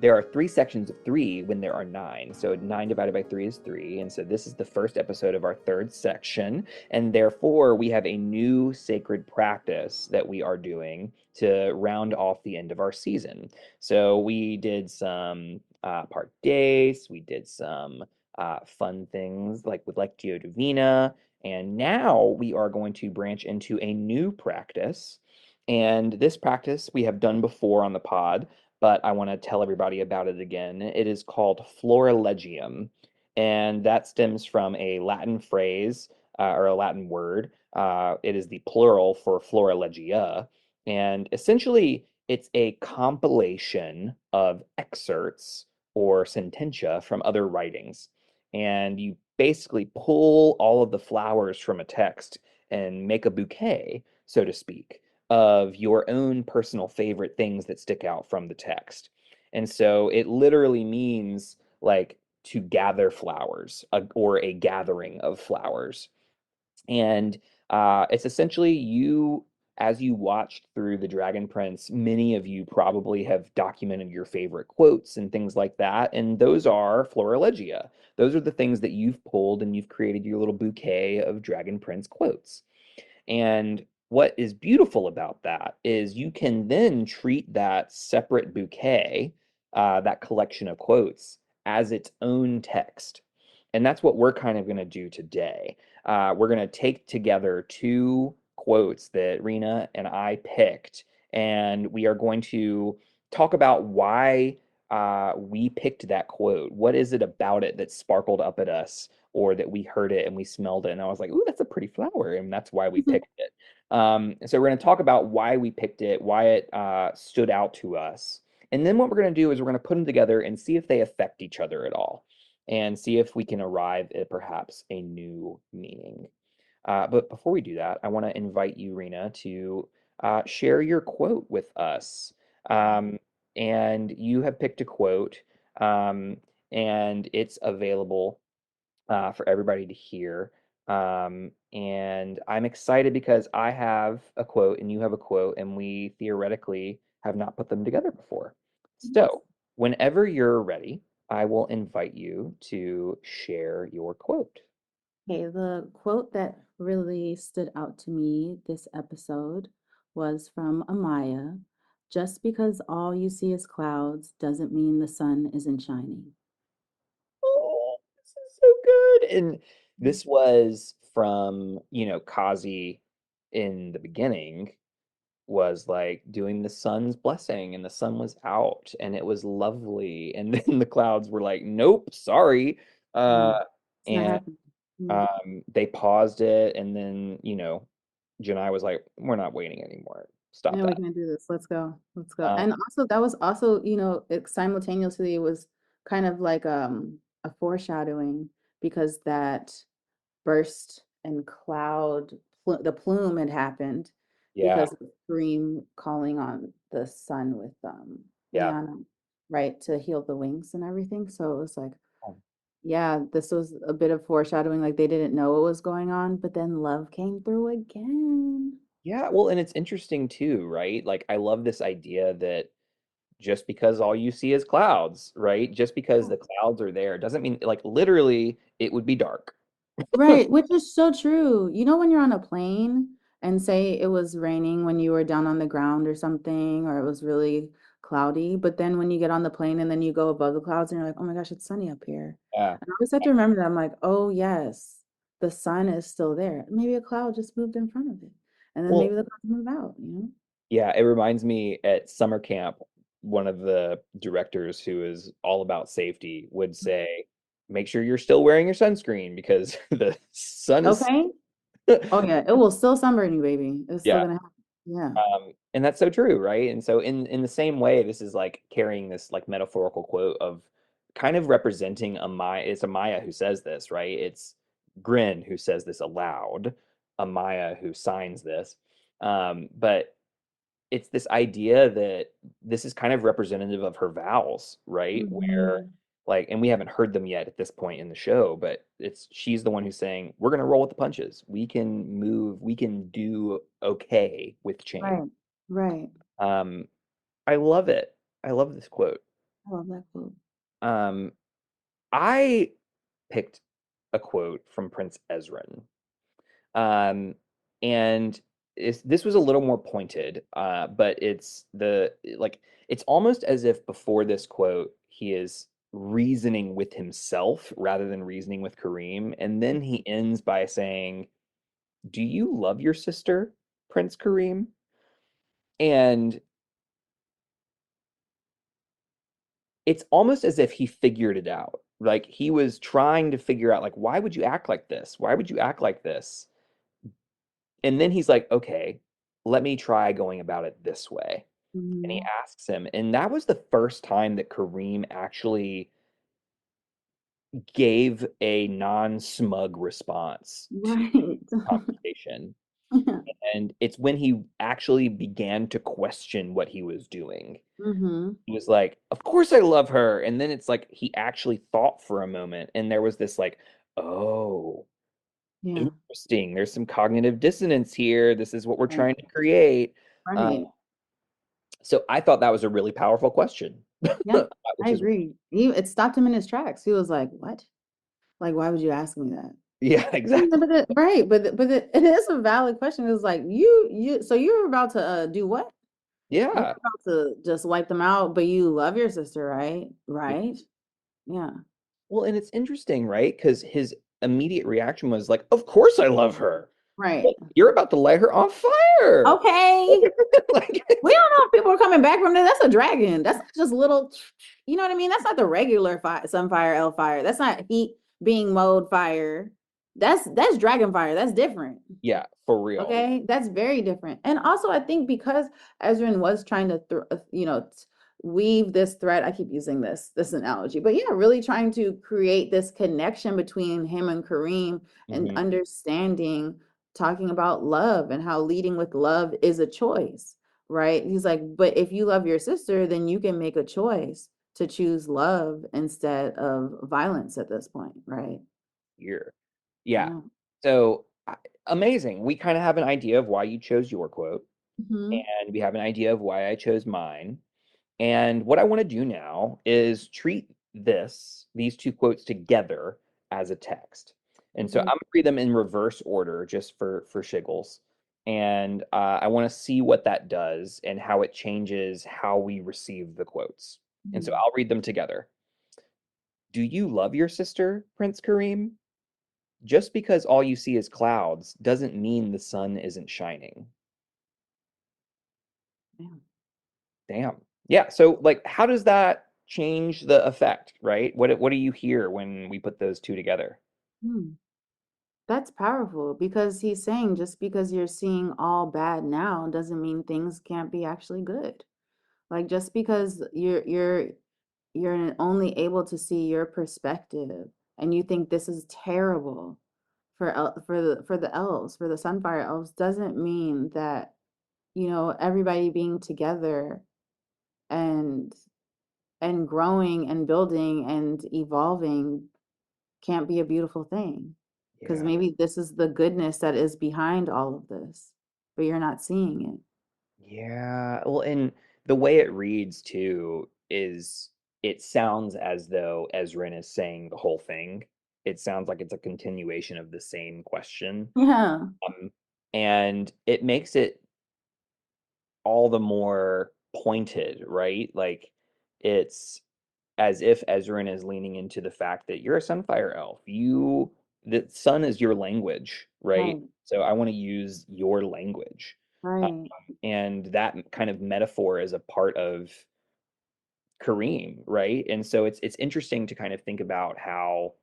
S1: there are three sections of three when there are nine. So 9 divided by 3 is 3. And so this is the first episode of our third section. And therefore, we have a new sacred practice that we are doing to round off the end of our season. So we did some part days, we did some fun things like with Lectio Divina. And now we are going to branch into a new practice. And this practice we have done before on the pod, but I want to tell everybody about it again. It is called florilegium. And that stems from a Latin phrase or a Latin word. It is the plural for florilegia. And essentially, it's a compilation of excerpts or sententia from other writings. And you basically pull all of the flowers from a text and make a bouquet, so to speak, of your own personal favorite things that stick out from the text. And so it literally means like to gather flowers or a gathering of flowers. And it's essentially you, as you watched through The Dragon Prince, many of you probably have documented your favorite quotes and things like that. And those are Florilegia. Those are the things that you've pulled and you've created your little bouquet of Dragon Prince quotes. And what is beautiful about that is you can then treat that separate bouquet, that collection of quotes, as its own text. And that's what we're kind of going to do today. We're going to take together two quotes that Rena and I picked, and we are going to talk about why we picked that quote. What is it about it that sparkled up at us, or that we heard it and we smelled it, and I was like, "Ooh, that's a pretty flower," and that's why we picked it. So we're going to talk about why we picked it, why it stood out to us, and then what we're going to do is we're going to put them together and see if they affect each other at all and see if we can arrive at perhaps a new meaning. But before we do that, I want to invite you, Rena, to share your quote with us. Um, and you have picked a quote, um, and it's available for everybody to hear. And I'm excited because I have a quote and you have a quote, and we theoretically have not put them together before. So, whenever you're ready, I will invite you to share your quote.
S2: Okay, the quote that really stood out to me this episode was from Amaya. Just because all you see is clouds doesn't mean the sun isn't shining.
S1: Oh, this is so good. And this was from, Kazi. in the beginning was like doing the sun's blessing, and the sun was out and it was lovely, and then the clouds were like, nope, sorry.
S2: Yeah. It's not
S1: And
S2: happening. Yeah.
S1: they paused it, and then Janai was like, we're not waiting anymore, stop
S2: Yeah, we
S1: that.
S2: can do this. Let's go. Let's go.
S1: um,
S2: And also that was also, it simultaneously was kind of like a foreshadowing because that burst and the plume had happened
S1: yeah,
S2: because of Kareem calling on the sun with
S1: yeah.
S2: Liana, right, to heal the wings and everything. So it was like,
S1: Oh,
S2: yeah, this was a bit of foreshadowing, like they didn't know what was going on, but then love came through again.
S1: yeah, well, and it's interesting too, right? Like, I love this idea that just because all you see is clouds, right? Just because the clouds are there doesn't mean, like, literally it would be dark.
S2: Right, which is so true. You know, when you're on a plane and say it was raining when you were down on the ground or something, or it was really cloudy, but then when you get on the plane and then you go above the clouds and you're like, oh my gosh, it's sunny up here.
S1: Yeah.
S2: And I always have to remember that. I'm like, oh yes, the sun is still there. Maybe a cloud just moved in front of it. And then maybe
S1: Well,
S2: the clouds move out.
S1: yeah, it reminds me at summer camp, one of the directors who is all about safety would say, make sure you're still wearing your sunscreen because the sun is,
S2: Okay. Oh yeah, it will still sunburn you, baby. It's still
S1: yeah.
S2: gonna happen. Yeah.
S1: And that's so true, right? And so in the same way, this is like carrying this like metaphorical quote of kind of representing a Maya. It's a Maya who says this, right? It's Grin who says this aloud, a Maya who signs this. But it's this idea that this is kind of representative of her vows, right? Where
S2: Hmm.
S1: like, and we haven't heard them yet at this point in the show, but she's the one who's saying, we're gonna roll with the punches. We can move, we can do okay with change.
S2: Right. Right.
S1: Um, I love it. I love this quote.
S2: I love that quote.
S1: Um, I picked a quote from Prince Ezrin. Um, and this was a little more pointed, but it's almost as if before this quote, he is reasoning with himself rather than reasoning with Kareem. And then he ends by saying, do you love your sister, Prince Kareem? And it's almost as if he figured it out. Like he was trying to figure out, like, why would you act like this? Why would you act like this? And then he's like, okay, let me try going about it this way. And he
S2: Hmm.
S1: asks him, and that was the first time that Kareem actually gave a non-smug response to
S2: Right.
S1: the conversation.
S2: Yeah.
S1: And it's when he actually began to question what he was doing.
S2: Hmm.
S1: He was like, "Of course I love her." And then it's like he actually thought for a moment, and there was this like, "Oh,
S2: Yeah.
S1: interesting. There's some cognitive dissonance here. This is what we're
S2: Right.
S1: trying to create." Uh,
S2: Right.
S1: so I thought that was a really powerful question,
S2: Yeah, I
S1: which is
S2: agree. It stopped him in his tracks. He was like, "What? Like, why would you ask me that?"
S1: yeah,
S2: Yeah,
S1: exactly.
S2: right, it is a valid question. It's like so you're about to do what? You're
S1: Yeah.
S2: about to just wipe them out, but you love your sister, right?
S1: Yeah.
S2: Right? Yeah.
S1: Well, and it's interesting, right? Because his immediate reaction was like, "Of course I love her.
S2: Right.
S1: Like, you're about to light her on fire."
S2: Okay.
S1: Like,
S2: We don't know if people are coming back from that. That's a dragon. That's not just little, you know what I mean? That's not the regular fire, sunfire, L fire. That's not heat being mode fire. That's dragon fire. That's different.
S1: yeah, for real.
S2: Okay, that's very different. And also, I think because Ezrin was trying to, weave this thread. I keep using this analogy, but yeah, really trying to create this connection between him and Kareem and
S1: Hmm.
S2: understanding, talking about love and how leading with love is a choice, right? He's like, but if you love your sister, then you can make a choice to choose love instead of violence at this point, right?
S1: Here. Yeah.
S2: Yeah.
S1: So amazing. We kind of have an idea of why you chose your quote,
S2: Hmm.
S1: and we have an idea of why I chose mine. And what I want to do now is treat these two quotes together as a text. And so I'm
S2: Hmm.
S1: gonna read them in reverse order just for shiggles. And I want to see what that does and how it changes how we receive the quotes. And so
S2: Hmm.
S1: I'll read them together. Do you love your sister, Prince Kareem? just because all you see is clouds doesn't mean the sun isn't shining.
S2: Yeah.
S1: Damn. Yeah. So, like, how does that change the effect, right? What do you hear when we put those two together?
S2: Hmm. That's powerful because he's saying just because you're seeing all bad now doesn't mean things can't be actually good. Like just because you're only able to see your perspective and you think this is terrible for the elves, for the Sunfire elves, doesn't mean that, everybody being together and growing and building and evolving can't be a beautiful thing. Because
S1: Yeah.
S2: maybe this is the goodness that is behind all of this, but you're not seeing it.
S1: Yeah. Well, and the way it reads too is it sounds as though Ezrin is saying the whole thing. It sounds like it's a continuation of the same question.
S2: Yeah.
S1: Um, and it makes it all the more pointed, right? Like it's as if Ezrin is leaning into the fact that you're a Sunfire elf. The sun is your language, right?
S2: Right.
S1: So I want to use your language. Um,
S2: Right.
S1: and that kind of metaphor is a part of Kareem, right? And so it's interesting to kind of think about how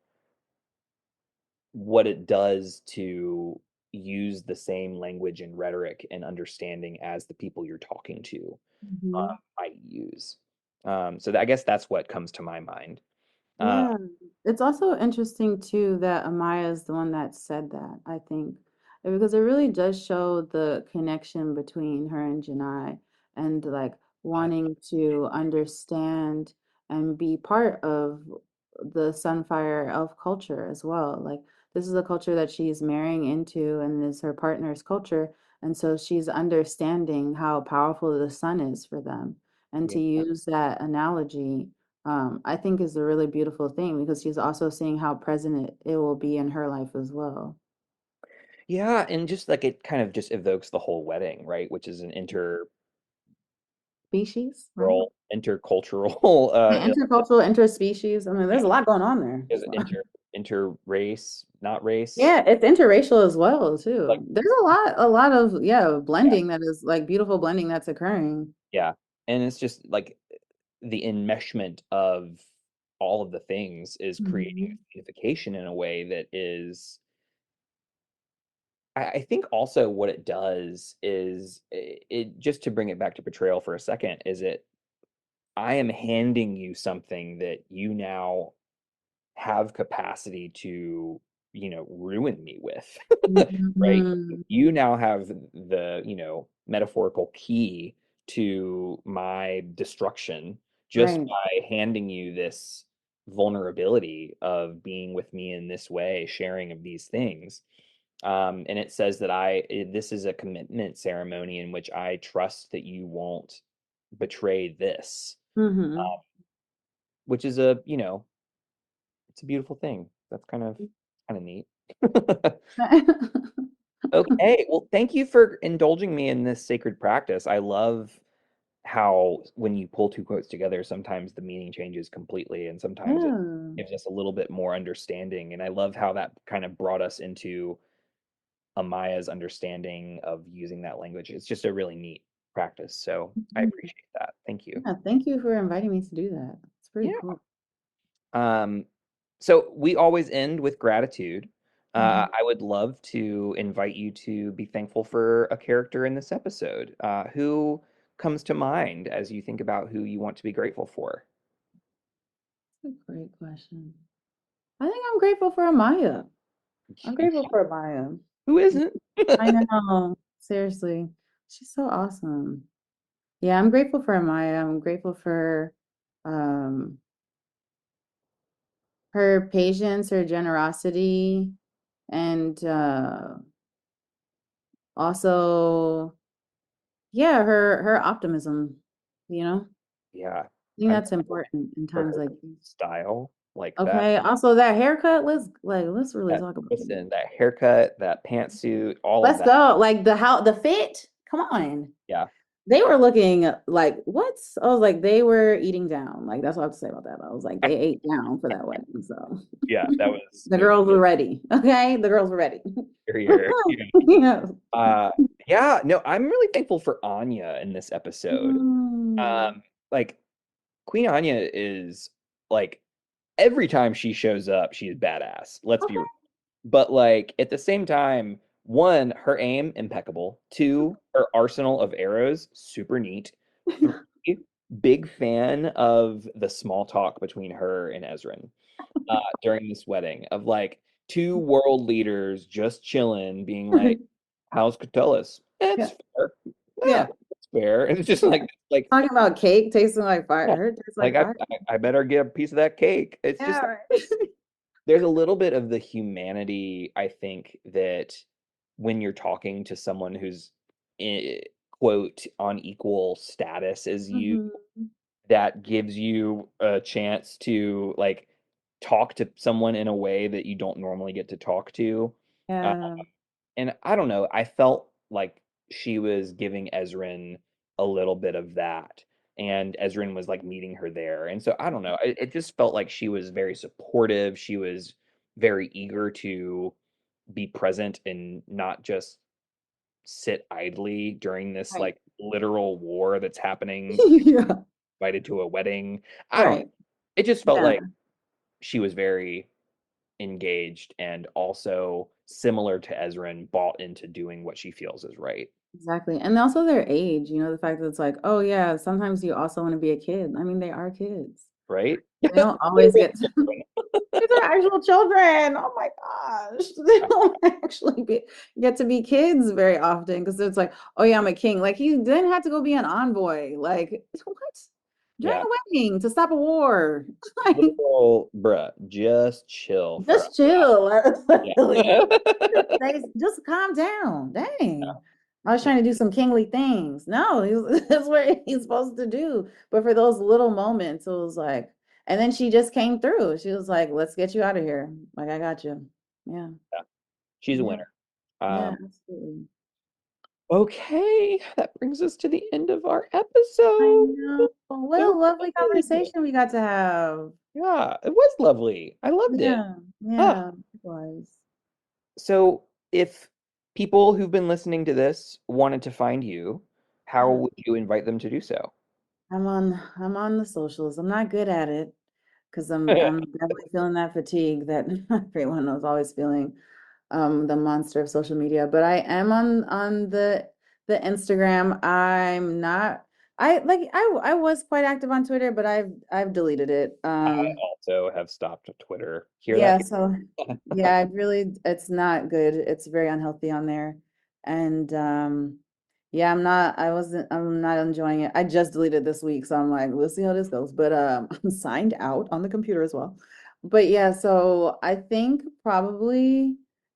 S1: what it does to use the same language and rhetoric and understanding as the people you're talking to
S2: Mhm.
S1: might use. So I guess that's what comes to my mind. Uh,
S2: Yeah, it's also interesting too that Amaya is the one that said that, I think, because it really does show the connection between her and Janai and like wanting to understand and be part of the Sunfire elf culture as well. Like this is a culture that she's marrying into and is her partner's culture. And so she's understanding how powerful the sun is for them. And
S1: yeah.
S2: to use that analogy I think is a really beautiful thing because she's also seeing how present it will be in her life as well.
S1: Yeah, and just like it kind of just evokes the whole wedding, right? Which is an
S2: Species, right?
S1: intercultural
S2: Intercultural, interspecies. I mean,
S1: yeah,
S2: there's a lot going on there.
S1: is
S2: So.
S1: interrace, not race.
S2: Yeah, it's interracial as well
S1: Like
S2: too. There's a lot of blending that is like beautiful blending that's occurring.
S1: yeah. And it's just like the enmeshment of all of the things is creating
S2: Mhm.
S1: a unification in a way that is I think also what it does is it just to bring it back to betrayal for a second, is it I am handing you something that you now have capacity to, ruin me with, right?
S2: Mhm.
S1: You now have the, metaphorical key to my destruction just
S2: Right.
S1: by handing you this vulnerability of being with me in this way, sharing of these things. And it says that this is a commitment ceremony in which I trust that you won't betray this,
S2: Hmm.
S1: which is it's a beautiful thing. That's kind of neat. Okay, well, thank you for indulging me in this sacred practice. I love how when you pull two quotes together, sometimes the meaning changes completely, and sometimes it
S2: Yeah.
S1: gives us a little bit more understanding. And I love how that kind of brought us into Amaya's understanding of using that language. It's just a really neat practice. So I
S2: Mhm.
S1: appreciate that. Thank you.
S2: Yeah, thank you for inviting me to do that. It's pretty
S1: Yeah.
S2: cool.
S1: Um, so we always end with gratitude.
S2: Mhm.
S1: I would love to invite you to be thankful for a character in this episode. Who comes to mind as you think about who you want to be grateful for?
S2: That's a great question. I think I'm grateful for Amaya. I'm grateful for Amaya.
S1: Who isn't?
S2: I know. Seriously. She's so awesome. Yeah, I'm grateful for Amaya. I'm grateful for um her patience, her generosity, and also yeah, her optimism, you know?
S1: Yeah,
S2: I think
S1: I'm
S2: that's
S1: grateful
S2: important in
S1: for
S2: times
S1: her
S2: like these.
S1: style, like that.
S2: Okay. Also that haircut, let's really
S1: That
S2: talk about it.
S1: listen, that haircut, that pantsuit, all of
S2: Let's
S1: that.
S2: go. Like the fit. Come on.
S1: Yeah.
S2: They were looking like what? I was like, they were eating down. Like that's what I have to say about that. I was like, they ate down for that wedding. So
S1: Yeah, that was
S2: the girls were ready. Okay, the girls were ready.
S1: here.
S2: Yeah.
S1: Uh, yeah, no, I'm really thankful for Anya in this episode.
S2: Mm.
S1: Like Queen Anya is like every time she shows up, she's badass. Let's be real.
S2: Okay.
S1: But like at the same time, one, her aim impeccable. Two, her arsenal of arrows super neat. Three, big fan of the small talk between her and Ezrin during this wedding of like two world leaders just chilling, being like, "How's Catullus?
S2: Yeah.
S1: It's fair. Yeah,
S2: Yeah.
S1: it's fair." And it's just
S2: Yeah.
S1: like
S2: Talking about cake tasting like fire.
S1: yeah,
S2: Her tastes
S1: like
S2: like fire.
S1: I better get a piece of that cake. It's
S2: Yeah.
S1: just
S2: Right.
S1: there's a little bit of the humanity, I think, that when you're talking to someone who's quote on equal status as you,
S2: Mhm.
S1: that gives you a chance to like talk to someone in a way that you don't normally get to talk to. Uh,
S2: Yeah.
S1: and I don't know, I felt like she was giving Ezrin a little bit of that. And Ezrin was like meeting her there. And so I don't know, it just felt like she was very supportive. She was very eager to be present and not just sit idly during this
S2: Right.
S1: like literal war that's happening,
S2: Yeah.
S1: invited to a wedding. I don't know.
S2: Right.
S1: It just felt
S2: Yeah.
S1: like she was very engaged and also similar to Ezrin, bought into doing what she feels is right.
S2: Exactly. And also their age, the fact that it's like, oh yeah, sometimes you also want to be a kid. I mean, they are kids.
S1: Right?
S2: They don't always get to, these are actual children. Oh my gosh. They don't actually get to be kids very often because it's like, oh yeah, I'm a king. Like he didn't have to go be an envoy. Like what? During
S1: Yeah.
S2: a wedding to stop a war. Like
S1: Little bruh, just chill for a
S2: just chill.
S1: yeah.
S2: Literally. Just calm down. Dang. I was trying to do some kingly things. No, that's what he's supposed to do. But for those little moments, it was like, and then she just came through. She was like, let's get you out of here. Like, I got you. Yeah.
S1: Yeah. She's a
S2: Yeah.
S1: winner.
S2: Yeah,
S1: Um,
S2: absolutely.
S1: okay, that brings us to the end of our
S2: I
S1: episode.
S2: know. What a lovely
S1: Okay.
S2: conversation we got to have.
S1: Yeah, it was lovely. I loved it.
S2: Yeah.
S1: Ah,
S2: Yeah, it was.
S1: so if people who've been listening to this wanted to find you, how
S2: Yeah.
S1: would you invite them to do so?
S2: I'm on the socials. I'm not good at it because I'm definitely feeling that fatigue that everyone was always feeling, the monster of social media. But I am on the Instagram. I'm not I was quite active on Twitter, but I've deleted it.
S1: I also have stopped Twitter. Hear that?
S2: Yeah, so yeah, it's not good. It's very unhealthy on there. And yeah, I'm not enjoying it. I just deleted this week, so I'm like, we'll see how this goes. But I'm signed out on the computer as well. But yeah, so I think probably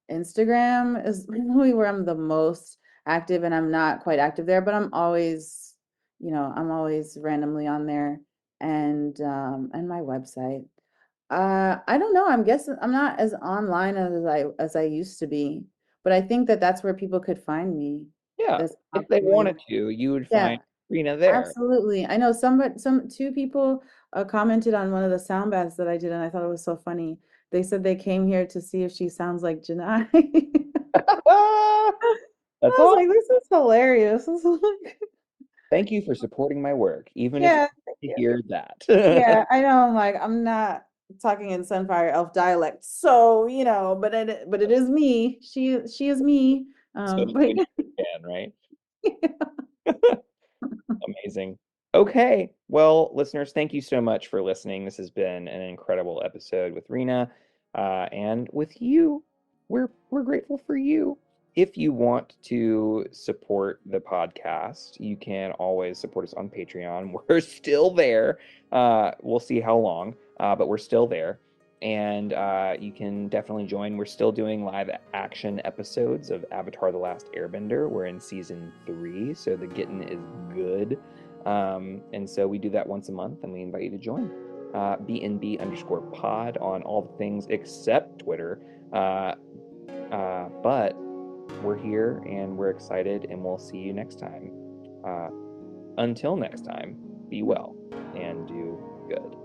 S2: Instagram is really where I'm the most active, and I'm not quite active there, but I'm always randomly on there, and my website. I don't know. I'm guessing I'm not as online as I used to be, but I think that that's where people could find me.
S1: Yeah,
S2: That's
S1: if they
S2: probably,
S1: wanted to, you would
S2: yeah,
S1: find Rena there.
S2: absolutely. I know some two people commented on one of the sound baths that I did, and I thought it was so funny. They said they came here to see if she sounds like Janai. I
S1: That's
S2: was
S1: all.
S2: like, this is hilarious. This is like,
S1: Thank you for supporting my work, even if you
S2: yeah, thank
S1: to
S2: you.
S1: hear that.
S2: Yeah, I know. I'm like, I'm not talking in Sunfire Elf dialect, so but it is me. She is me.
S1: Especially
S2: But
S1: when you can, right? Amazing. Okay. Well, listeners, thank you so much for listening. This has been an incredible episode with Rena, and with you. We're grateful for you. If you want to support the podcast, you can always support us on Patreon. We're still there. We'll see how long, but we're still there. And you can definitely join. We're still doing live action episodes of Avatar: The Last Airbender. We're in season 3, so the getting is good. And so we do that once a month, and we invite you to join. BNB_pod on all the things except Twitter. But we're here and we're excited, and we'll see you next time. until next time, be well and do good.